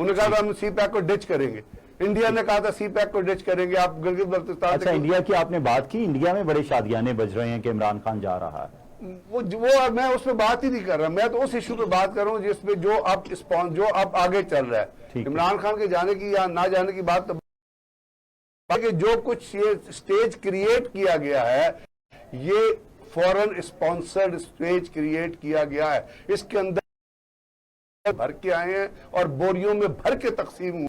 انہوں نے کہا تھا ہم سی پیک کو ڈچ کریں گے. انڈیا نے کہا تھا سی پیک کو ڈچ کریں گے. آپ گلگت بلتستان اچھا انڈیا کی آپ نے بات کی, انڈیا میں بڑے شادیانے بج رہے ہیں کہ عمران خان جا رہا ہے. وہ میں اس پہ بات ہی نہیں کر رہا, میں تو اس ایشو پہ بات کر رہا ہوں جس پہ جو اب آگے چل رہا ہے. عمران خان کے جانے کی یا نہ جانے کی بات کہ جو کچھ یہ اسٹیج کریٹ کیا گیا ہے, یہ فورن اسپانسرڈ اسٹیج کریٹ کیا گیا ہے. اس کے اندر بھر کے آئے ہیں اور بوریوں میں بھر کے تقسیم ہوئے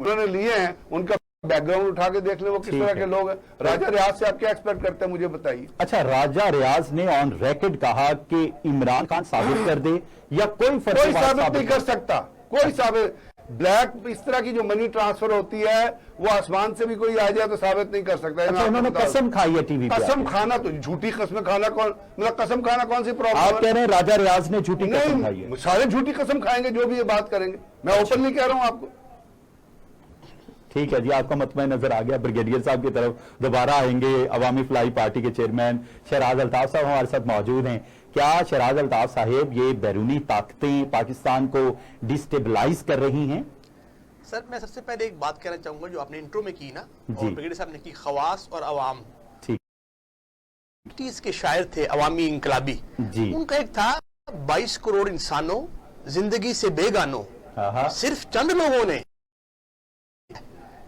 انہوں نے لیے ہیں. ان کا بیک گراؤنڈ اٹھا کے دیکھ لیں وہ کس طرح کے لوگ ہیں. راجہ ریاض سے آپ کیا ایکسپیکٹ کرتے ہیں مجھے بتائیے. اچھا راجہ ریاض نے آن ریکارڈ کہا کہ عمران خان ثابت کر دے یا کوئی ثابت نہیں کر سکتا, کوئی ثابت. بلیک اس طرح کی جو منی ٹرانسفر ہوتی ہے وہ آسمان سے بھی کوئی آ جائے تو ثابت نہیں کر سکتا. اچھا انہوں نے قسم کھائی ہے ٹی وی پہ. قسم کھانا تو جھوٹی قسم کھانا کون, مطلب قسم کھانا کون سی پرابلم آپ کہہ رہے ہیں راجہ ریاض نے جھوٹی قسم کھائی ہے؟ نہیں, سارے جھوٹی قسم کھائیں گے جو بھی یہ بات کریں گے. میں اوپنلی کہہ رہا ہوں آپ کو. ٹھیک ہے جی, آپ کا مطمئن نظر آ گیا. بریگیڈیئر صاحب کی طرف دوبارہ آئیں گے. عوامی فلاحی پارٹی کے چیئرمین شہراز الطاف صاحب ہمارے ساتھ موجود ہیں. کیا شہراز الطاف صاحب یہ بیرونی طاقتیں پاکستان کو ڈسٹیبلائز کر رہی ہیں؟ سر میں سب سے پہلے ایک بات کہنا چاہوں گا جو آپ نے انٹرو میں کی نا, اور بریگیڈیئر صاحب نے کی, خواص اور عوام. ٹھیک کے شاعر تھے عوامی انقلابی, ان کا ایک تھا 22 کروڑ انسانوں زندگی سے بے گانوں, صرف چند لوگوں نے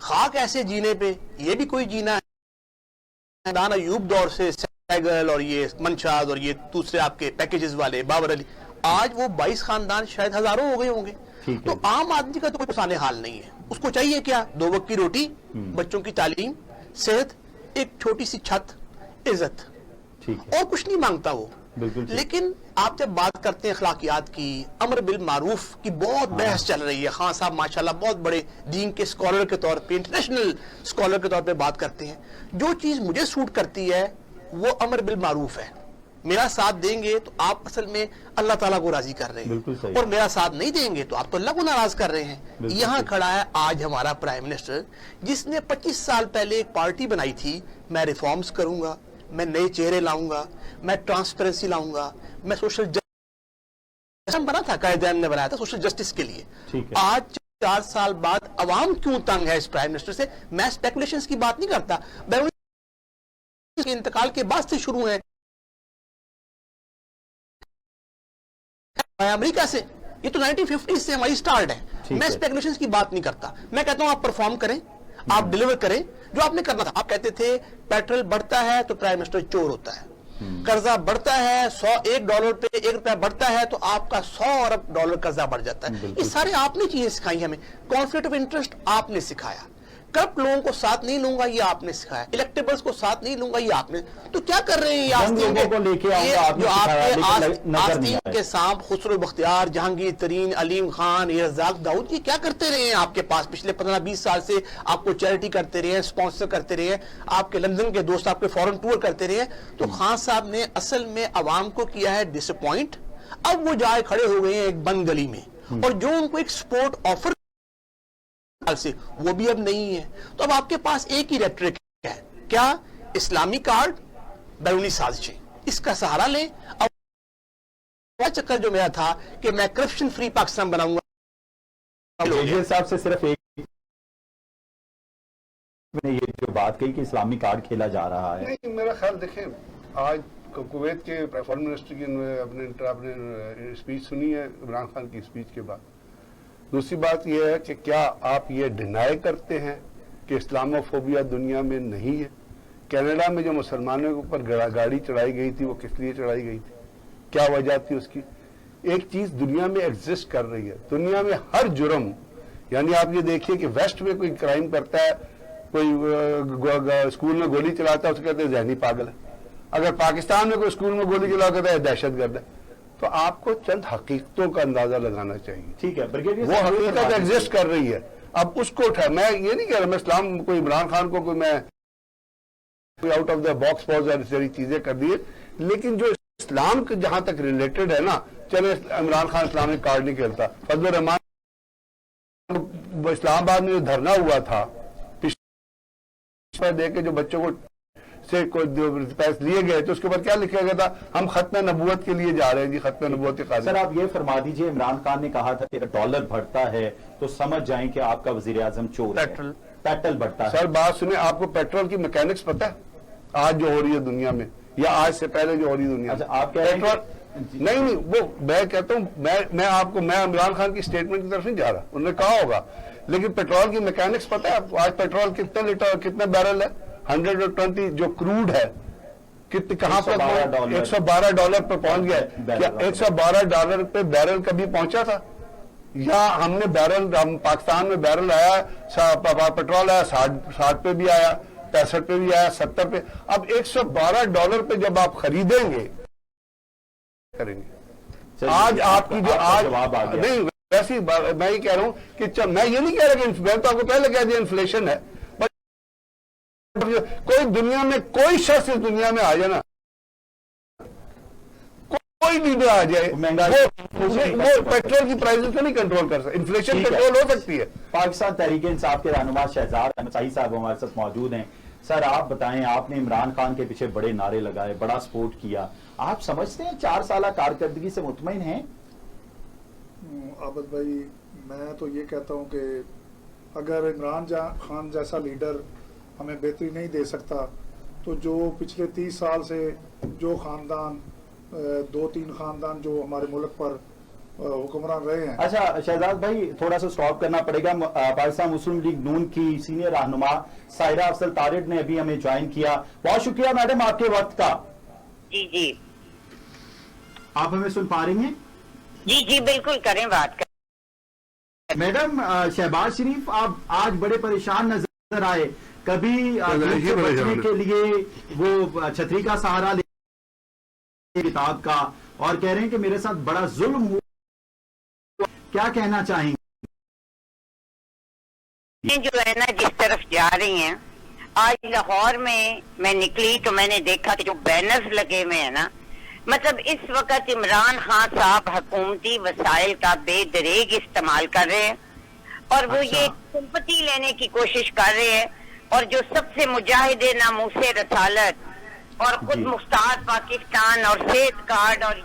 خاک ایسے جینے پہ یہ بھی کوئی جینا ہے. دانا ایوب دور سے سیگل اور یہ منشاد اور یہ دوسرے آپ کے پیکیجز والے بابر علی, آج وہ 22 خاندان شاید ہزاروں ہو گئے ہوں گے. تو عام آدمی کا تو کوئی پسانے حال نہیں ہے. اس کو چاہیے کیا؟ 2 وقت کی روٹی, بچوں کی تعلیم, صحت, ایک چھوٹی سی چھت, عزت, اور کچھ نہیں مانگتا وہ. لیکن آپ جب بات کرتے ہیں اخلاقیات کی, امر بالمعروف کی بہت بحث چل رہی ہے. خان صاحب ماشاءاللہ بہت بڑے دین کے اسکالر کے طور پہ, انٹرنیشنل اسکالر کے طور پہ بات کرتے ہیں. جو چیز مجھے سوٹ کرتی ہے وہ امر بالمعروف ہے. میرا ساتھ دیں گے تو آپ اصل میں اللہ تعالیٰ کو راضی کر رہے ہیں, اور میرا ساتھ نہیں دیں گے تو آپ تو اللہ کو ناراض کر رہے ہیں. یہاں کھڑا ہے آج ہمارا پرائم منسٹر جس نے 25 سال پہلے ایک پارٹی بنائی تھی, میں ریفارمز کروں گا, میں نئے چہرے لاؤں گا, میں ٹرانسپیرنسی لاؤں گا, میں سوشل جسٹس بنا تھا, قائدین نے بنایا تھا سوشل جسٹس کے لیے. آج 4 سال بعد عوام کیوں تنگ ہے اس پرائم منسٹر سے؟ میں اسپیکولیشنز کی بات نہیں کرتا, بیرونی کے انتقال کے بعد سے شروع ہیں. امریکہ سے یہ تو 1950 سے ہماری سٹارٹ ہے. میں اسپیکولیشنز کی بات نہیں کرتا, میں کہتا ہوں آپ پرفارم کریں, آپ ڈیلیور کریں جو آپ نے کرنا تھا. آپ کہتے تھے پیٹرول بڑھتا ہے تو پرائم منسٹر چور ہوتا ہے, قرضہ بڑھتا ہے $1 پہ $1 بڑھتا ہے تو آپ کا $100 ارب قرضہ بڑھ جاتا ہے. یہ سارے آپ نے چیزیں سکھائی ہمیں. کانفلکٹ آف انٹرسٹ آپ نے سکھایا, کرپٹ لوگوں کو ساتھ نہیں لوں گا یہ آپ نے سکھایا, الیکٹیبلز کو ساتھ نہیں لوں گا یہ آپ نے. تو کیا کر رہے ہیں جو آپ کے آستین کے سانپ خسرو بختیار, جہانگیر ترین, علیم خان, رزاق داؤد, یہ کیا کرتے رہے ہیں آپ کے پاس پچھلے 15-20 سال سے؟ آپ کو چیریٹی کرتے رہے ہیں, اسپانسر کرتے رہے ہیں, آپ کے لندن کے دوست آپ کے فورن ٹور کرتے رہے ہیں. تو خان صاحب نے اصل میں عوام کو کیا ہے ڈس اپوائنٹ. اب وہ جائے کھڑے ہو گئے ہیں ایک بند گلی میں, اور جو ان کو ایک سپورٹ آفر سے وہ بھی اب نہیں ہے. تو اب آپ کے پاس ایک ہی ریٹرک ہے, کیا؟ اسلامی کارڈ, بیرونی سازشیں, اس کا سہارا لیں. اب چکر جو میرا تھا کہ میں کرپشن فری پاکستان بناؤں گا, صاحب سے صرف ایک نے یہ جو بات کہی کہ اسلامی کارڈ کھیلا جا رہا ہے. نہیں, میرا خیال دیکھیں, آج کویت کے فارن منسٹر کی اپنے اسپیچ سنی ہے عمران خان کی اسپیچ کے بعد. دوسری بات یہ ہے کہ کیا آپ یہ ڈینائی کرتے ہیں کہ اسلاموفوبیا دنیا میں نہیں ہے؟ کینیڈا میں جو مسلمانوں کے اوپر گاڑی چڑھائی گئی تھی وہ کس لیے چڑھائی گئی تھی؟ کیا وجہ تھی اس کی؟ ایک چیز دنیا میں ایگزسٹ کر رہی ہے. دنیا میں ہر جرم, یعنی آپ یہ دیکھیے کہ ویسٹ میں کوئی کرائم کرتا ہے, کوئی اسکول میں گولی چلاتا ہے, اسے کہتے ہیں ذہنی پاگل ہے. اگر پاکستان میں کوئی اسکول میں گولی چلا کہتا ہے دہشت گرد ہے. تو آپ کو چند حقیقتوں کا اندازہ لگانا چاہیے. ٹھیک ہے, وہ حقیقت ایگزسٹ کر رہی ہے. اب اس کو اٹھا, میں یہ نہیں کہہ رہا میں اسلام کوئی عمران خان کو کوئی میں آؤٹ آف دا باکس بہت ساری چیزیں کر دی, لیکن جو اسلام کے جہاں تک ریلیٹڈ ہے نا, چلے عمران خان اسلامک کارڈ نہیں کھیلتا. فضل الرحمان اسلام آباد میں جو دھرنا ہوا تھا پچھلے دے کے جو بچوں کو سے کوئی پیسے لیے گئے تو اس کے اوپر کیا لکھا گیا تھا؟ ہم ختم نبوت کے لیے جا رہے ہیں جی، ختم نبوت کے قاضی. سر آپ یہ فرما دیجئے، عمران خان نے کہا تھا کہ ڈالر بڑھتا ہے تو سمجھ جائیں کہ آپ کا وزیر اعظم چور ہے. پیٹرول بڑھتا ہے. سر بات سنیں، آپ کو پیٹرول کی میکینکس پتہ ہے آج جو ہو رہی ہے دنیا میں، یا آج سے پہلے جو ہو رہی ہے دنیا میں؟ اچھا آپ کہہ رہے ہیں پیٹرول نہیں وہ میں کہتا ہوں، میں آپ کو، میں عمران خان کی اسٹیٹمنٹ کی طرف نہیں جا رہا، انہوں نے کہا ہوگا، لیکن پیٹرول کی میکینکس پتہ ہے آپ کو؟ آج پیٹرول کتنے لیٹر کتنے بیرل ہے؟ 120 جو کروڈ ہے کہاں پر $112 پہ پہنچ گیا ہے. کیا $112 پہ بیرل کبھی پہنچا تھا؟ یا ہم نے بیرل، پاکستان میں بیرل آیا، پیٹرول آیا 60 پہ بھی آیا، 65 پہ بھی آیا، 70 پہ. اب $112 پہ جب آپ خریدیں گے کریں گے. آج آپ کی جو آج نہیں، ویسی میں یہ کہہ رہا ہوں کہ میں یہ نہیں کہہ رہا کہ میں تو آپ کو پہلے کہہ دیا انفلیشن ہے. کوئی دنیا میں کوئی شخص اس دنیا میں آ جائے نا، کوئی لیڈر آ جائے، وہ پیٹرول کی پرائزز کو نہیں کنٹرول کر سکتا. انفلیشن کنٹرول ہو سکتی ہے. پاکستان تحریک انصاف کے رہنما شہزاد احمد شاہی صاحب ہمارے ساتھ موجود ہیں. سر آپ بتائیں، آپ نے عمران خان کے پیچھے بڑے نعرے لگائے، بڑا سپورٹ کیا، آپ سمجھتے ہیں 4 سالہ کارکردگی سے مطمئن ہیں؟ عابد بھائی، میں تو یہ کہتا ہوں کہ اگر عمران خان جیسا لیڈر ہمیں بہتری نہیں دے سکتا تو جو پچھلے 30 سال سے جو خاندان 2-3 خاندان جو ہمارے ملک پر حکمران رہے ہیں. اچھا شہزاد بھائی، تھوڑا سا سٹاپ کرنا پڑے گا. پاکستان مسلم لیگ نون کی سینئر رہنما سائرہ افضل طارق نے ابھی ہمیں جوائن کیا. بہت شکریہ میڈم آپ کے وقت کا. جی آپ ہمیں سن پا رہی ہیں؟ جی بالکل کریں بات کریں. میڈم، شہباز شریف آپ آج بڑے پریشان نظر آئے. کبھی بچنے کے لیے وہ چھتری کا سہارا لے کتاب کا، اور کہہ رہے ہیں کہ میرے ساتھ بڑا ظلم ہوا. کیا کہنا چاہیں گے؟ جو ہے نا جس طرف جا رہی ہیں، آج لاہور میں نکلی تو میں نے دیکھا کہ جو بینرز لگے ہوئے ہیں نا، مطلب اس وقت عمران خان صاحب حکومتی وسائل کا بے دریغ استعمال کر رہے ہیں، اور وہ یہ سمپتی لینے کی کوشش کر رہے ہیں. اور جو سب سے مجاہد ناموس رسالت اور خود مختار پاکستان اور صحت کارڈ اور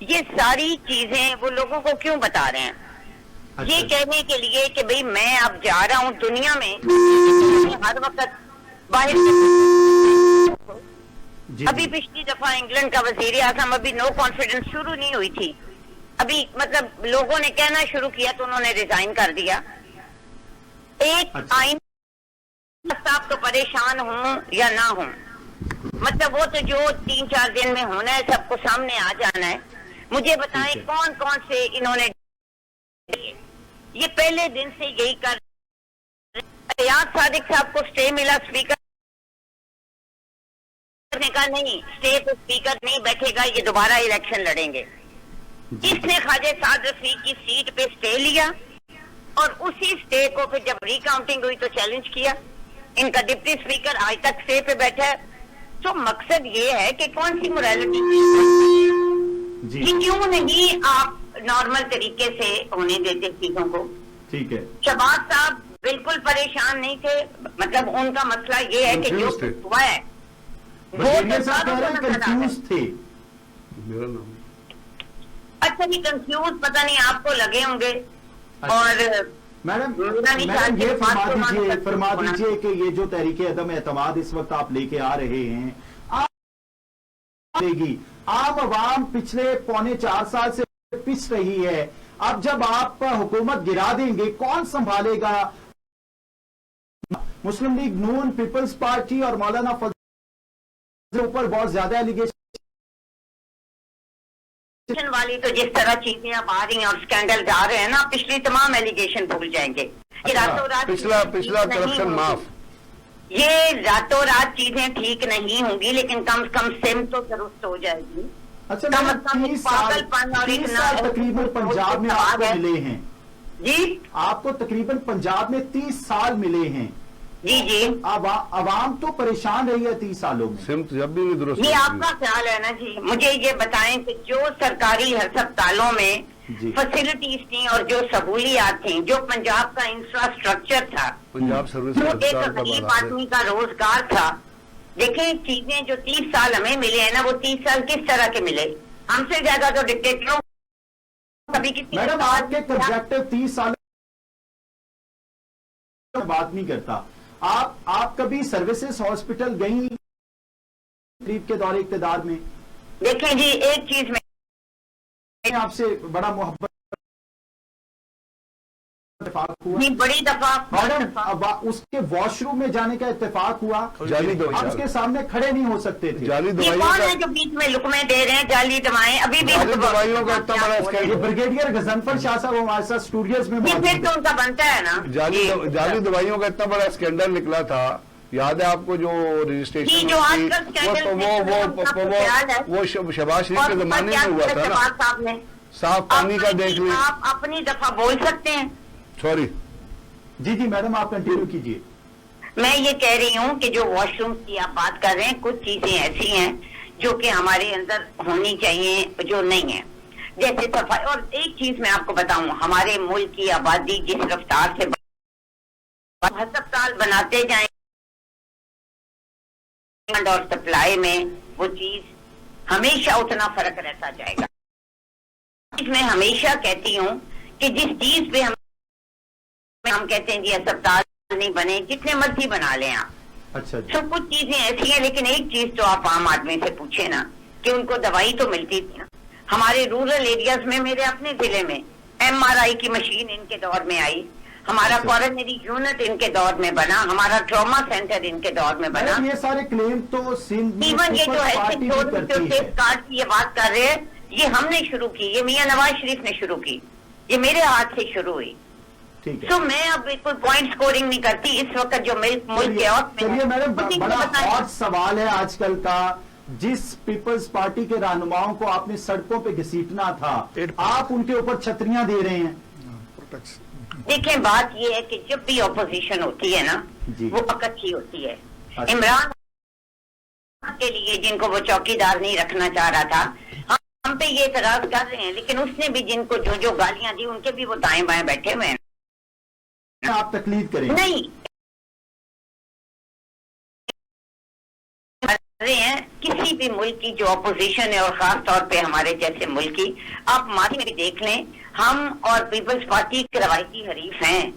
یہ ساری چیزیں وہ لوگوں کو کیوں بتا رہے ہیں؟ یہ کہنے کے لیے کہ بھئی میں اب جا رہا ہوں دنیا میں ہر وقت باہر. ابھی پچھلی دفعہ انگلینڈ کا وزیر اعظم، ابھی نو کانفیڈنس شروع نہیں ہوئی تھی، ابھی مطلب لوگوں نے کہنا شروع کیا تو انہوں نے ریزائن کر دیا. ایک آئین صاحب تو پریشان ہوں یا نہ ہوں، مطلب وہ تو جو 3-4 دن میں ہونا ہے سب کو سامنے آ جانا ہے. مجھے بتائیں کون کون سے انہوں نے، یہ پہلے دن سے یہی کر. ریاض صادق صاحب کو سٹے ملا، اسپیکر نے کہا نہیں سٹے تو اسپیکر نہیں بیٹھے گا، یہ دوبارہ الیکشن لڑیں گے. اس نے خواجہ سعد رفیق کی سیٹ پہ سٹے لیا، اور اسی سٹے کو پھر جب ری کاؤنٹنگ ہوئی تو چیلنج کیا. ان کا ڈپٹی اسپیکر آج تک سٹے پہ بیٹھا ہے. تو مقصد یہ ہے کہ کون سی موریلٹی کیوں نہیں آپ نارمل طریقے سے ہونے دیتے چیزوں کو؟ ٹھیک ہے. شہباز صاحب بالکل پریشان نہیں تھے، مطلب ان کا مسئلہ یہ ہے کہ جو ہوا ہے وہ کنفیوز تھے. اچھا نہیں کنفیوز پتہ نہیں آپ کو لگے ہوں گے. اور میڈم یہ فرما دیجئے کہ یہ جو تحریک عدم اعتماد اس وقت آپ لے کے آ رہے ہیں، عام عوام پچھلے 3.25 سال سے پس رہی ہے. اب جب آپ حکومت گرا دیں گے کون سنبھالے گا؟ مسلم لیگ نون، پیپلز پارٹی اور مولانا فضل اوپر بہت زیادہ ایلیگیشن والی تو جس طرح چیزیں اب آ رہی ہیں اور سکینڈل جا رہے ہیں نا، پچھلی تمام ایلیگیشن بھول جائیں گے. یہ راتوں رات پچھلا کرپشن معاف، یہ راتوں رات چیزیں ٹھیک نہیں ہوں گی، لیکن کم از کم سم تو درست ہو جائے گی. اچھا تقریباً پنجاب میں آپ کو ملے ہیں جی، آپ کو تقریباً پنجاب میں 30 سال ملے ہیں. جی عوام تو پریشان رہی ہے 30 سالوں میں. سمت جب بھی نہیں درست. یہ آپ کا خیال ہے نا جی. مجھے یہ بتائیں کہ جو سرکاری ہسپتالوں میں فیسلٹیز تھیں اور جو سہولیات تھیں، جو پنجاب کا انفراسٹرکچر تھا، پنجاب سروس جو ایک غریب آدمی کا روزگار تھا، دیکھیں چیزیں جو 30 سال ہمیں ملے ہیں نا وہ 30 سال کس طرح کے ملے؟ ہم سے زیادہ تو ڈکٹیٹروں کبھی کسی میڈم آپ کے پروجیکٹو 30 سال بات نہیں کرتا. آپ کبھی سروسز ہاسپٹل گئی تقریب کے دور اقتدار میں؟ دیکھیں جی ایک چیز میں آپ سے بڑا محبت اتفاق ہوا بڑی دفعہ میڈم اب اس کے واش روم میں جانے کا اتفاق ہوا، جعلی آپ اس کے سامنے کھڑے نہیں ہو سکتے تھے. جعلی یہ دوائیوں کون کا ہے جو بیچ میں لقمے دے رہے ہیں جعلی دوائیں ابھی بھی جعلی دوائیوں کا اتنا بڑا یہ اسکینڈل بریگیڈیئر غضنفر شاہ صاحب ہمارے ساتھ اسٹوڈیوز میں جی موجود پھر ہیں. تو ان کا بنتا ہے نا جعلی دوائیوں کا اتنا بڑا اسکینڈل نکلا تھا، یاد ہے آپ کو جو جی، رجسٹریشن جو آج کل اسکینڈل وہ شہباز شریف کے زمانے میں ہوا تھا نا. صاحب نے صاف پانی کا دیکھ لیں. آپ اپنی دفعہ بول سکتے ہیں. سوری جی میڈم آپ کنٹینیو کیجیے. میں یہ کہہ رہی ہوں کہ جو واش روم کی آپ بات کر رہے ہیں کچھ چیزیں ایسی ہیں جو کہ ہمارے اندر ہونی چاہیے جو نہیں ہے، جیسے صفائی. اور ایک چیز میں آپ کو بتاؤں، ہمارے ملک کی آبادی جس رفتار سے ہسپتال بناتے جائیں اور سپلائی میں وہ چیز ہمیشہ اتنا فرق رہتا جائے گا. میں ہمیشہ کہتی ہوں کہ جس چیز پہ ہم کہتے ہیں جی اسپتال نہیں بنے، جتنے مرضی بنا لیں آپ، اچھا جی. سب کچھ چیزیں ایسی ہیں، لیکن ایک چیز تو آپ عام آدمی سے پوچھیں نا کہ ان کو دوائی تو ملتی تھی نا. ہمارے رورل ایریاز میں، میرے اپنے ضلع میں MRI کی مشین ان کے دور میں آئی، ہمارا کورنری یونٹ ان کے دور میں بنا، ہمارا ٹراما سینٹر ان کے دور میں بنا. یہ سارے کلیم تو سندھ میں ایون یہ جو پیپلز ہیلتھ پارٹی بھی انشورنس جو کرتی ہے. سیف کارڈ کی یہ بات کر رہے ہیں، یہ ہم نے شروع کی، یہ میاں نواز شریف نے شروع کی، یہ میرے ہاتھ سے شروع ہوئی. ٹھیک ہے. تو میں اب بالکل پوائنٹ سکورنگ نہیں کرتی اس وقت جو ملک کے چلیے میڈم بڑا ہاٹ سوال ہے آج کل کا، جس پیپلز پارٹی کے رہنماؤں کو آپ نے سڑکوں پہ گھسیٹنا تھا آپ ان کے اوپر چھتریاں دے رہے ہیں. دیکھیں بات یہ ہے کہ جب بھی اپوزیشن ہوتی ہے نا جی. وہ اکٹھی ہوتی ہے. اچھا. عمران کے لیے جن کو وہ چوکیدار نہیں رکھنا چاہ رہا تھا، ہم پہ یہ اعتراض کر رہے ہیں، لیکن اس نے بھی جن کو جو گالیاں دی ان کے بھی وہ دائیں بائیں بیٹھے ہوئے ہیں. آپ تقلید کریں نہیں رہے ہیں کسی بھی ملک کی جو اپوزیشن ہے، اور خاص طور پہ ہمارے جیسے ملک کی. آپ ماضی میں بھی دیکھ لیں، ہم اور پیپلز پارٹی کے روایتی حریف ہیں.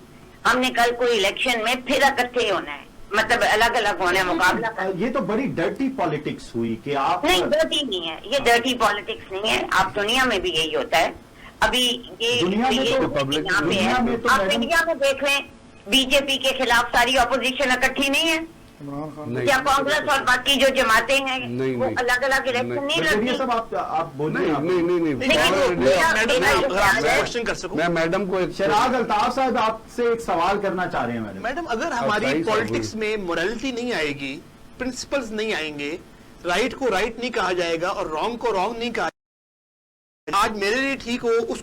ہم نے کل کوئی الیکشن میں پھر اکٹھے ہونا ہے، مطلب الگ الگ ہونا ہے، مقابلہ کرنا. یہ تو بڑی ڈرٹی پالیٹکس ہوئی کہ آپ نہیں ڈرٹی نہیں ہے، یہ ڈرٹی پالیٹکس نہیں ہے. آپ دنیا میں بھی یہی ہوتا ہے. ابھی یہ دنیا میں تو یہاں پہ دنیا میں ہے، تو آپ میڈم انڈیا میں دیکھ لیں بی جے پی کے خلاف ساری اپوزیشن اکٹھی نہیں ہے. عمران خان نہیں. کیا کانگریس اور باقی جو جماعتیں ہیں نہیں، وہ نہیں. الگ الگ الیکشن نہیں بریگیڈیئر لڑتی؟ صاحب آپ بولیے. نہیں میڈم اگر آپ سے کوشچن کر سکوں، میں میڈم کو ایک شراز الطاف صاحب آپ سے ایک سوال کرنا چاہ رہے ہیں میڈم. میڈم اگر ہماری صحیح پالیٹکس میں مورالٹی نہیں آئے گی، پرنسپلز نہیں آئیں گے، رائٹ کو رائٹ نہیں کہا جائے گا اور رانگ کو رانگ نہیں کہا جائے گا، آج میرے لیے ٹھیک ہو اس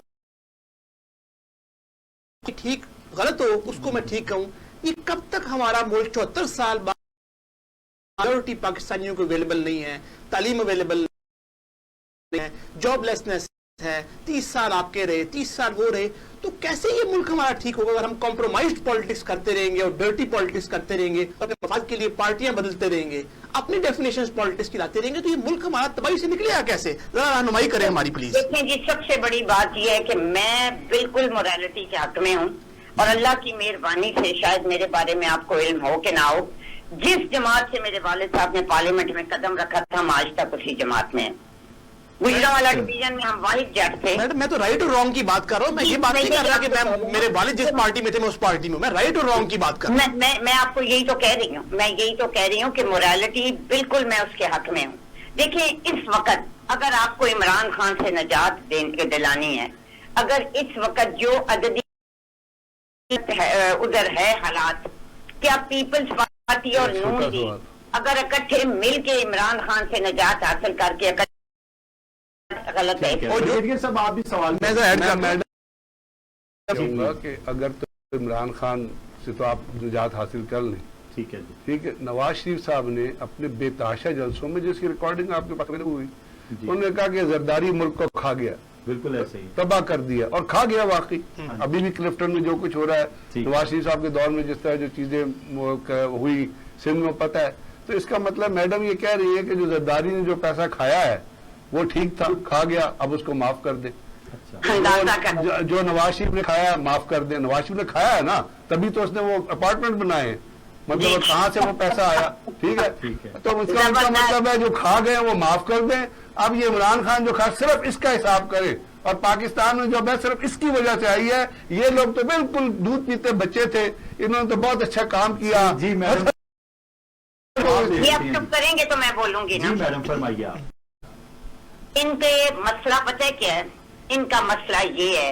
ٹھیک، غلط ہو اس کو میں ٹھیک کہوں، یہ کب تک ہمارا ملک 74 سال بعد میجورٹی پاکستانیوں کو اویلیبل نہیں ہے، تعلیم اویلیبل نہیں ہے، جاب لیسنس ہے، 30 سال آپ کے رہے، 30 سال وہ رہے، تو کیسے یہ ملک ہمارا ٹھیک ہوگا اگر ہم کمپرومائزڈ پالیٹکس کرتے رہیں گے اور ڈرٹی پالیٹکس کرتے رہیں گے، اپنے مفاد کے لیے پارٹیاں بدلتے رہیں گے، اپنی ڈیفینیشنز پالیٹکس کی لاتے رہیں گے، تو یہ ملک ہمارا تباہی سے نکلے گا کیسے؟ ذرا رہنمائی کریں ہماری پلیز. دیکھیں جی سب سے بڑی بات یہ ہے کہ میں بالکل مورالٹی کے حق میں ہوں، اور اللہ کی مہربانی سے شاید میرے بارے میں آپ کو علم ہو کہ نہ ہو، جس جماعت سے میرے والد صاحب نے پارلیمنٹ میں قدم رکھا تھا ہم آج تک اسی جماعت میں ہیں. گجرانوالہ ڈویژن میں ہم واحد جج تھے. میڈم میں تو رائٹ اور رانگ کی بات کر رہا ہوں، میں یہ بات نہیں کر رہا کہ میں میرے والد جس پارٹی میں تھے میں اس پارٹی میں ہوں، میں رائٹ اور رانگ کی بات کر رہا ہوں. میں آپ کو یہی تو کہہ رہی ہوں کہ مورالٹی بالکل میں اس کے حق میں ہوں. دیکھیں اس وقت اگر آپ کو عمران خان سے نجات دلانی ہے، اگر اس وقت جو عددی ادھر ہے حالات، کیا پیپلز پارٹی اور نون لیگ اگر اکٹھے مل کے عمران خان سے نجات حاصل کر کے غلط ہے؟ بریگیڈیئر صاحب آپ بھی سوال میں ذرا ایڈ میں کروں کہوں گا کہ اگر تو عمران خان سے تو آپ نجات حاصل کر لیں، ٹھیک ہے جی. ٹھیک ہے. نواز شریف صاحب نے اپنے بے تحاشا جلسوں میں جس کی ریکارڈنگ آپ کے پاس ہوئی، انہوں نے کہا کہ زرداری ملک کو کھا گیا، بالکل ایسے ہی. تباہ کر دیا، اور کھا گیا واقعی. ابھی بھی کلفٹن میں جو کچھ ہو رہا ہے، ٹھیک. نواز شریف صاحب کے دور میں جس طرح جو چیزیں ہوئی سندھ میں پتہ ہے. تو اس کا مطلب میڈم یہ کہہ رہی ہے کہ جو زرداری نے جو پیسہ کھایا ہے وہ ٹھیک تھا، کھا گیا، اب اس کو معاف کر دیں۔ جو نواز شریف نے کھایا معاف کر دیں، نواز شریف نے کھایا ہے نا، تبھی تو اس نے وہ اپارٹمنٹ بنائے ہیں، مطلب کہاں سے وہ پیسہ آیا، ٹھیک ہے، تو اس کا مطلب ہے جو کھا گئے وہ معاف کر دیں۔ اب یہ عمران خان جو کھا صرف اس کا حساب کرے، اور پاکستان میں جو ہے صرف اس کی وجہ سے آئی ہے۔ یہ لوگ تو بالکل دودھ پیتے بچے تھے، انہوں نے تو بہت اچھا کام کیا۔ جی میڈم، یہ آپ چپ کریں گے تو میں بولوں گی نا۔ جی میڈم فرمائیے آپ۔ ان کے مسئلہ پتہ ہے کیا ہے؟ ان کا مسئلہ یہ ہے،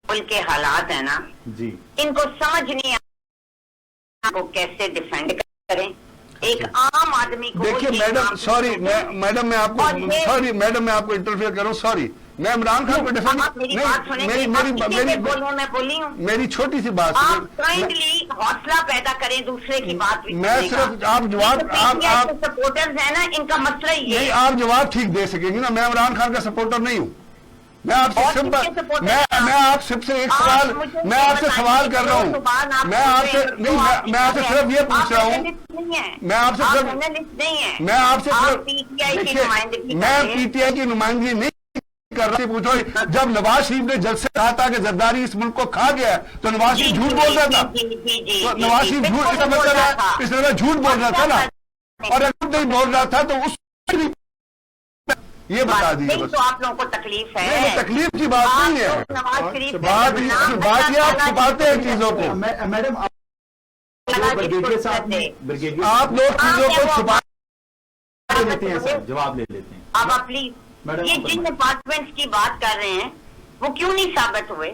ملک کے حالات ہیں نا، جی ان کو سمجھ نہیں آتا کو کیسے ڈیفینڈ کریں ایک عام آدمی کو۔ دیکھیے میڈم، سوری میڈم میں آپ کو انٹرفیئر کروں، سوری، میں عمران خان کو ڈیفینڈ میں بولی ہوں، میری چھوٹی سی بات، آپ کائنڈلی حوصلہ پیدا کریں دوسرے کی بات۔ میں صرف آپ جواب، آپ سپورٹرز ہیں نا، ان کا مسئلہ یہ نہیں، آپ جواب ٹھیک دے سکیں گے نا، میں عمران خان کا سپورٹر نہیں ہوں۔ میں آپ سے میں آپ سب سے ایک سوال، میں آپ سے سوال کر رہا ہوں، میں آپ سے نہیں، میں آپ سے صرف یہ پوچھ رہا ہوں، میں آپ سے صرف میں پی ٹی آئی کی نمائندگی نہیں کر رہا، پوچھو جب نواز شریف نے جج سے کہا تھا کہ زرداری اس ملک کو کھا گیا تو نواز شریف جھوٹ بول رہا تھا، نواز شریف جھوٹ، اس کا مطلب ہے اس طرح جھوٹ بول رہا تھا نا، اور اگر نہیں بول رہا تھا تو اس یہ بتا دیجیے بس۔ تو آپ لوگوں کو تکلیف ہے، نہیں، تکلیف کی بات نہیں ہے، بات یہ آپ چھپاتے ہیں چیزوں کو، میڈم بریگیڈیئر صاحب نے آپ لوگ چیزوں کو چھپا لیتے ہیں سر، جواب لے لیتے ہیں۔ اب آپ پلیز، یہ جن ڈپارٹمنٹس کی بات کر رہے ہیں وہ کیوں نہیں ثابت ہوئے؟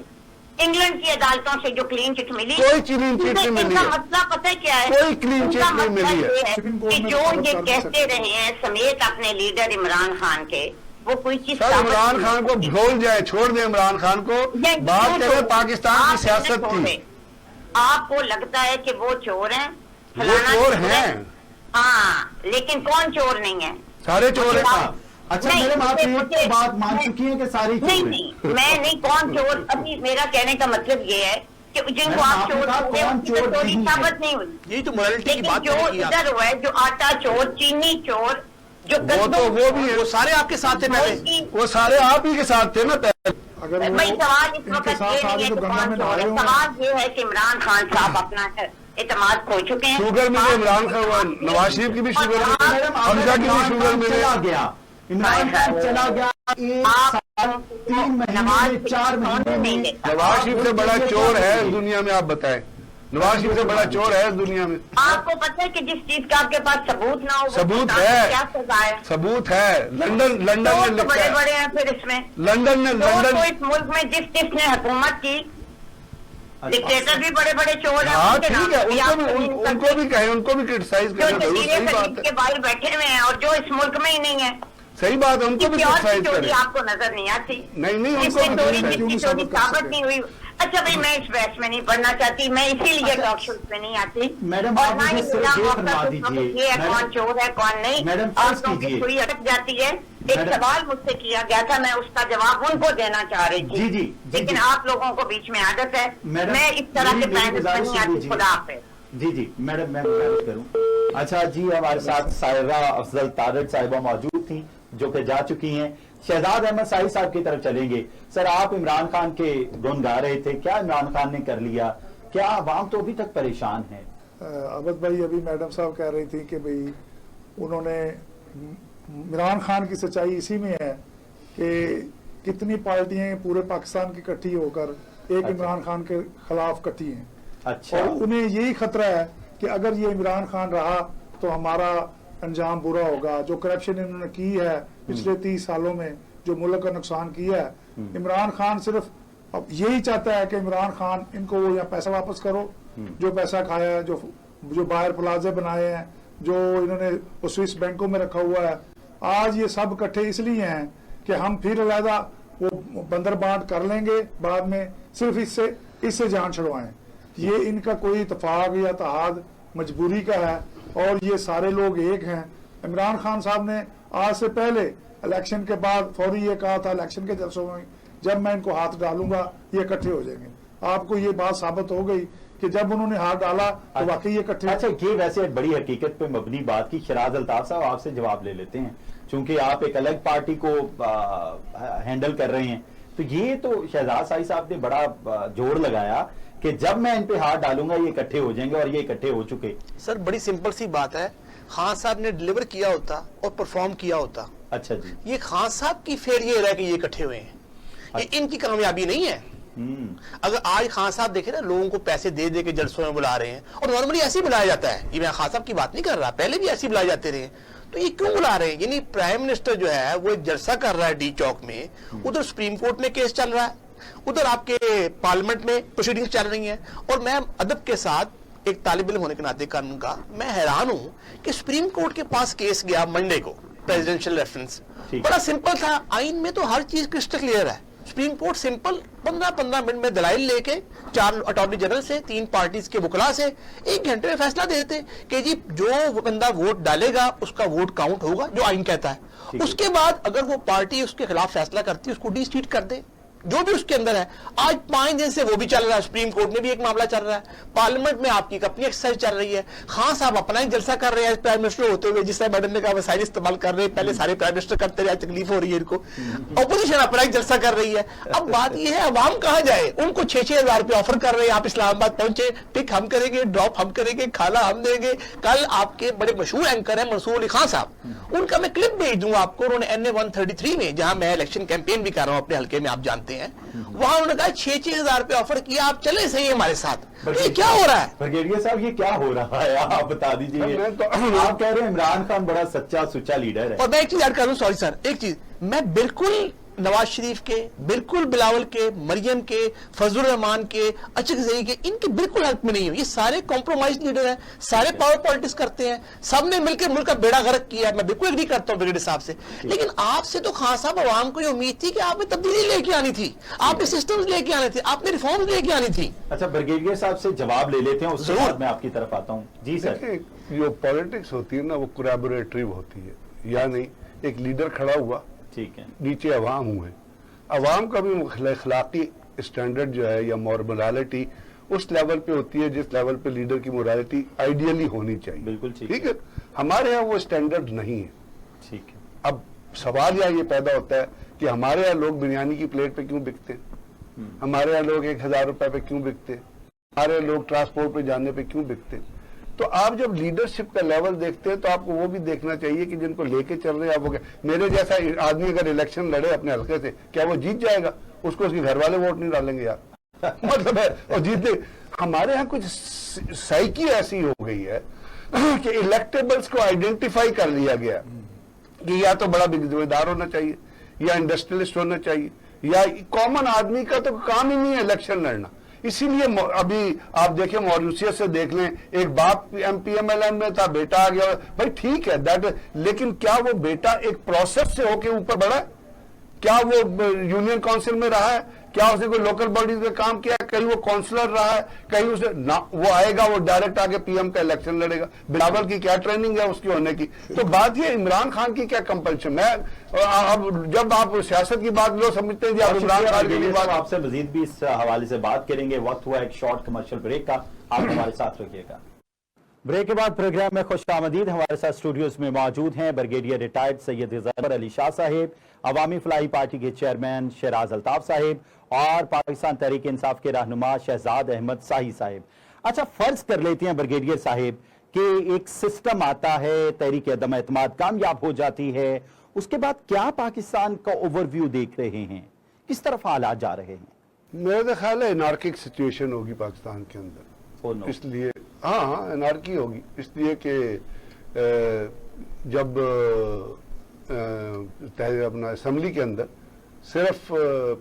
انگلینڈ کی عدالتوں سے جو کلین چٹ ملی، کوئی کلین چٹ نہیں ملی ان کا ہے، مسئلہ پتہ ہے کیا ہے؟ کوئی کلین چٹ نہیں ملی ہے کہ جو یہ کہتے رہے ہیں سمیت اپنے لیڈر عمران خان کے، وہ کوئی چیز سر عمران خان کو بھول جائے، چھوڑ دیں عمران خان کو، بات کریں پاکستان کی سیاست کی۔ آپ کو لگتا ہے کہ وہ چور ہیں، وہ چور ہیں، ہاں، لیکن کون چور نہیں ہے؟ سارے چور ہیں۔ اچھا میڈم، آپ یہ بات مان چکی ہیں کہ ساری نہیں نہیں، میں نہیں، کون چور، ابھی میرا کہنے کا مطلب یہ ہے کہ جن کو آپ چور چوری ثابت نہیں ہوئی، یہی تو مورالٹی کی لیکن بات جو ادھر ہوا ہے، جو آٹا چور، چینی چور، جو وہ بھی وہ سارے آپ کے ساتھ تھے پہلے، وہ سارے آپ ہی کے ساتھ تھے نا پہلے۔ اگر بھائی سوال اس وقت یہ نہیں ہے کہ کون چور ہے، سوال یہ ہے کہ عمران خان صاحب اپنا اعتماد کھو چکے ہیں۔ شوگر میں عمران خان، نواز شریف کی بھی شوگر میں، حمزہ کی بھی شوگر میں، چلا گیا، عمران خان چلا گیا، ایک سال 3 مہینے 4 مہینے میں۔ نواز شریف سے بڑا چور ہے اس دنیا میں، آپ بتائیں، نواز شریف سے بڑا چور ہے اس دنیا میں؟ آپ کو پتہ ہے کہ جس چیز کا آپ کے پاس ثبوت نہ ہو، ثبوت ہے، کیا سزا ہے؟ ثبوت ہے، لندن نے لکھا بڑے ہے، بڑے ہیں پھر اس میں، لندن نے، تو اس ملک میں جس نے حکومت کی، ڈکٹیٹر بھی بڑے بڑے چور ہیں۔ ہاں ٹھیک ہے، ان کو بھی کہیں، ان کو بھی کرٹیسائز جو کرنا ضرور، جزیرے صحیح بات خلیج ہے، کے بھائی بیٹھے ہوئے ہیں اور جو اس ملک میں ہی نہیں ہے، صحیح بات ہے، ان کو بھی کرٹیسائز چوری کریں، آپ کو نظر نہیں آتی؟ نہیں نہیں، ان جس کو نے چوری بھی جس کی چوری ثابت نہیں ہوئی۔ اچھا بھائی، میں اس بحث میں نہیں پڑھنا چاہتی، میں اسی لیے ٹاک شوز میں نہیں آتی، میڈم اور آپ نہ ہی مجھے صرف میرا یہ موقع فرما اس وقت دیجیے، یہ ہے کون چور ہے کون نہیں، میڈم آپ فرض لوگوں کی کیجیے، سوئی اٹک جاتی ہے۔ ایک میڈم، سوال مجھ سے کیا گیا تھا، میں اس کا جواب ان کو دینا چاہ رہی تھی، جی جی لیکن آپ لوگوں کو بیچ میں عادت ہے، میڈم، میں اس طرح کے میری پینس میں گزارش نہیں آتی۔ کیجیے۔ خدا حافظ۔ جی جی میڈم، میں گزارش کروں۔ اچھا جی، ہمارے ساتھ سائرہ افضل تارڑ صاحبہ موجود تھیں جو کہ جا چکی ہیں۔ شہزاد احمد ساہی صاحب کی طرف چلیں گے۔ سر، آپ عمران خان کے گن گا رہے تھے، کیا عمران خان نے کر لیا؟ کیا عوام تو ابھی تک پریشان ہے؟ عبد بھائی، ابھی میڈم صاحب کہہ رہی تھی کہ بھئی انہوں نے، عمران خان کی سچائی اسی میں ہے کہ کتنی پارٹیاں پورے پاکستان کی اکٹھی ہو کر ایک عمران خان کے خلاف اکٹھی ہیں، اچھا، اور انہیں یہی خطرہ ہے کہ اگر یہ عمران خان رہا تو ہمارا انجام برا ہوگا۔ جو کرپشن انہوں نے کی ہے پچھلے 30 سالوں میں، جو ملک کا نقصان کیا ہے، عمران خان صرف اب یہی چاہتا ہے کہ عمران خان ان کو یا پیسہ واپس کرو، جو پیسہ کھایا ہے، جو باہر پلازے بنائے ہیں، جو انہوں نے وہ سوئس بینکوں میں رکھا ہوا ہے، آج یہ سب اکٹھے اس لیے ہیں کہ ہم پھر علیحدہ وہ بندر بانٹ کر لیں گے بعد میں، صرف اس سے جان چھڑوائیں۔ یہ ان کا کوئی اتفاق یا اتحاد مجبوری کا ہے، اور یہ سارے لوگ ایک ہیں۔ عمران خان صاحب نے آج سے پہلے الیکشن کے بعد فوری یہ کہا تھا، الیکشن کے جلسوں میں، جب میں ان کو ہاتھ ڈالوں گا یہ اکٹھے ہو جائیں گے۔ آپ کو یہ بات ثابت ہو گئی کہ جب انہوں نے ہاتھ ڈالا تو واقعی یہ اکٹھے. اچھا یہ ویسے ایک بڑی حقیقت پہ مبنی بات کی. شیراز الطاف صاحب آپ سے جواب لے لیتے ہیں چونکہ آپ ایک الگ پارٹی کو ہینڈل کر رہے ہیں, تو یہ تو شہزاد سائی صاحب نے بڑا جوڑ لگایا کہ جب میں ان پہ ہاتھ ڈالوں گا یہ اکٹھے ہو جائیں گے, اور یہ اکٹھے ہو چکے. سر بڑی سمپل سی بات ہے, خان صاحب نے ڈیلیور کیا ہوتا اور پرفارم کیا ہوتا. اچھا جی, یہ خان صاحب کی فیلئر ہے کہ یہ اکٹھے ہوئے ہیں, یہ ان کی کامیابی نہیں ہے. اگر آج خان صاحب دیکھیں نا لوگوں کو پیسے دے دے کے جلسوں میں بلا رہے ہیں, اور نارملی ایسے ہی بلایا جاتا ہے, یہ میں خان صاحب کی بات نہیں کر رہا, پہلے بھی ایسے ہی بلائے جاتے رہے, تو یہ کیوں بلا رہے ہیں؟ یعنی پرائم منسٹر جو ہے وہ ایک جلسہ کر رہا ہے ڈی چوک میں, ادھر سپریم کورٹ میں کیس چل رہا ہے, ادھر آپ کے پارلیمنٹ میں پروسیڈنگز چل رہی ہیں, اور میں ادب کے ساتھ ایک طالب علم ہونے کے ناطے قانون کا میں حیران ہوں کہ سپریم کورٹ کے پاس کیس گیا منڈے کو, پریزیڈنشل ریفرنس, بڑا سمپل تھا, آئین میں تو ہر چیز کرسٹل کلیئر ہے. سپریم کورٹ سمپل 15 منٹ میں دلائل لے کے 4 اٹارنی جنرل سے 3 پارٹیز کے وکلا سے 1 گھنٹے میں فیصلہ دیتے کہ جی جو بندہ ووٹ ڈالے گا اس کا ووٹ کاؤنٹ ہوگا جو آئین کہتا ہے. اس کے بعد اگر وہ پارٹی اس کے خلاف فیصلہ کرتی ہے اس کو ڈی سیٹ کر دے, جو بھی اس کے اندر ہے. آج 5 دن سے وہ بھی چل رہا ہے, سپریم کورٹ میں بھی ایک معاملہ چل رہا ہے, پارلیمنٹ میں آپ کی اپنی ایکسرسائز چل رہی ہے. خان صاحب اپنا ایک جلسہ کر رہے ہیں پرائم منسٹر ہوتے ہوئے, جس طرح میڈم نے کہا وسائل استعمال کر رہے ہیں, پہلے سارے پرائم منسٹر کرتے رہے, تکلیف ہو رہی ہے ان کو. اپوزیشن اپنا ایک جلسہ کر رہی ہے. اب بات یہ ہے عوام کہاں جائے, ان کو 6-6 ہزار روپے آفر کر رہے ہیں, آپ اسلام آباد پہنچے, پک ہم کریں گے, ڈراپ ہم کریں گے, کھانا ہم دیں گے. کل آپ کے بڑے مشہور اینکر ہیں منصور علی خان صاحب, ان کا میں کلپ بھیج دوں آپ کو, انہوں نے NA 133 میں, جہاں میں الیکشن کیمپین بھی کر رہا ہوں اپنے حلقے میں, آپ جانتے ہیں, وہاں انہوں نے کہا 6-6 ہزار روپے آفر کیا, آپ چلے صحیح ہمارے ساتھ. یہ کیا ہو رہا ہے برگیڈیئر صاحب, یہ کیا ہو رہا ہے آپ بتا دیجیے. آپ کہہ رہے ہیں عمران خان بڑا سچا سچا لیڈر ہے, اور میں ایک چیز ایڈ کر دوں, سوری سر, ایک چیز, میں بالکل نواز شریف کے, بالکل بلاول کے, مریم کے, فضل الرحمان کے, اچک زئی کے, ان کے بالکل حق میں نہیں ہوں. یہ سارے کمپرومائز لیڈر ہیں, سارے پاور پالیٹکس کرتے ہیں, سب نے مل کے ملک کا بیڑا غرق کیا ہے. میں بالکل ایگری کرتا ہوں بریگیڈیئر صاحب سے, لیکن آپ سے تو خان صاحب عوام کو یہ امید تھی کہ آپ نے تبدیلی لے کے آنی تھی, آپ نے سسٹمز لے کے آنے تھے, آپ نے ریفارمز لے کے آنی تھی. اچھا برگیڈیئر صاحب سے جواب لے لیتے ہیں, اس کے بعد میں آپ کی طرف آتا ہوں. جی سر. جو پالیٹکس ہوتی ہے نا وہ کولیبوریٹری ہوتی ہے, یعنی ایک لیڈر کھڑا ہوا, ٹھیک ہے, نیچے عوام ہوئے, عوام کا بھی اخلاقی اسٹینڈرڈ جو ہے یا مورالٹی اس لیول پہ ہوتی ہے جس لیول پہ لیڈر کی مورالٹی آئیڈیلی ہونی چاہیے. بالکل ٹھیک ہے, ہمارے ہاں وہ اسٹینڈرڈ نہیں ہے. ٹھیک ہے. اب سوال یہ پیدا ہوتا ہے کہ ہمارے ہاں لوگ بریانی کی پلیٹ پہ کیوں بکتے ہیں, ہمارے ہاں لوگ 1000 روپے پہ کیوں بکتے ہیں, ہمارے لوگ ٹرانسپورٹ پہ جانے پہ کیوں بکتے ہیں. تو آپ جب لیڈرشپ کا لیول دیکھتے ہیں تو آپ کو وہ بھی دیکھنا چاہیے کہ جن کو لے کے چل رہے ہیں آپ وہ, میرے جیسا آدمی اگر الیکشن لڑے اپنے حلقے سے, کیا وہ جیت جائے گا؟ اس کو اس کے گھر والے ووٹ نہیں ڈالیں گے یار, مطلب ہے اور جیتے. ہمارے ہاں کچھ سائیکی ایسی ہو گئی ہے کہ الیکٹیبلز کو آئیڈینٹیفائی کر لیا گیا کہ یا تو بڑا ذمہ دار ہونا چاہیے, یا انڈسٹریلسٹ ہونا چاہیے, یا کامن آدمی کا تو کام ہی نہیں ہے الیکشن لڑنا. اسی لیے ابھی آپ دیکھیں موریشیس سے دیکھ لیں, ایک باپ MPMLN میں تھا, بیٹا آ گیا, بھائی ٹھیک ہے دیٹ, لیکن کیا وہ بیٹا ایک پروسیس سے ہو کے اوپر بڑھا؟ کیا وہ یونین کونسل میں رہا ہے؟ کیا اس نے کوئی لوکل باڈیز میں کام کیا ہے؟ کہیں وہ کونسلر رہا ہے؟ کہیں اسے وہ آئے گا, وہ ڈائریکٹ آگے PM کا الیکشن لڑے گا. بلاول کی کیا ٹریننگ ہے اس کی ہونے کی؟ تو بات یہ عمران خان کی کیا کمپلشن ہے؟ اب جب آپ سیاست کی بات لو سمجھتے ہیں جی آپ عمران خان کی بات, آپ سے مزید بھی اس حوالے سے بات کریں گے. وقت ہوا ایک شارٹ کمرشل بریک کا, آپ ہمارے ساتھ رکھیے گا. بریک کے بعد پروگرام میں خوش آمدید. ہمارے ساتھ اسٹوڈیوز میں موجود ہیں برگیڈیئر ریٹائرڈ سید ظفر علی شاہ صاحب, عوامی فلاحی پارٹی کے چیئرمین شیراز الطاف صاحب, اور پاکستان تحریک انصاف کے رہنما شہزاد احمد ساہی صاحب. اچھا فرض کر لیتے ہیں برگیڈیئر صاحب کہ ایک سسٹم آتا ہے, تحریک عدم اعتماد کامیاب ہو جاتی ہے, اس کے بعد کیا پاکستان کا اوور ویو دیکھ رہے ہیں, کس طرف حالات جا رہے ہیں؟ میرا تو خیال ہے انارکک سچویشن ہوگی پاکستان کے اندر. اس لیے ہاں انارکی ہوگی, اس لیے کہ جب اپنا اسمبلی کے اندر صرف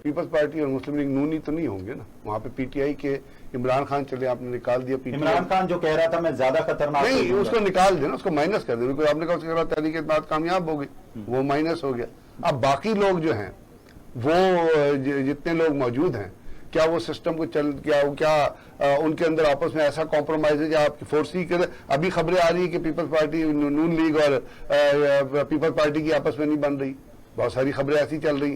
پیپلز پارٹی اور مسلم لیگ نون ہی تو نہیں ہوں گے نا, وہاں پہ PTI کے عمران خان چلے, آپ نے نکال دیا PTI. عمران خان جو کہہ رہا تھا میں زیادہ خطرناک نہیں, اس کو نکال دینا, اس کو مائنس کر دینا. آپ نے کہا اس کے بعد تحریک اعتماد کامیاب ہو گئی, وہ مائنس ہو گیا. اب باقی لوگ جو ہیں وہ جتنے لوگ موجود ہیں, کیا وہ سسٹم کو کیا ان کے اندر آپس میں ایسا کمپرومائز ہے کہ آپ کی فورسی کے ابھی خبریں آ رہی ہیں کہ پیپلز پارٹی نون لیگ اور پیپلز پارٹی کی آپس میں نہیں بن رہی, بہت ساری خبریں ایسی چل رہی.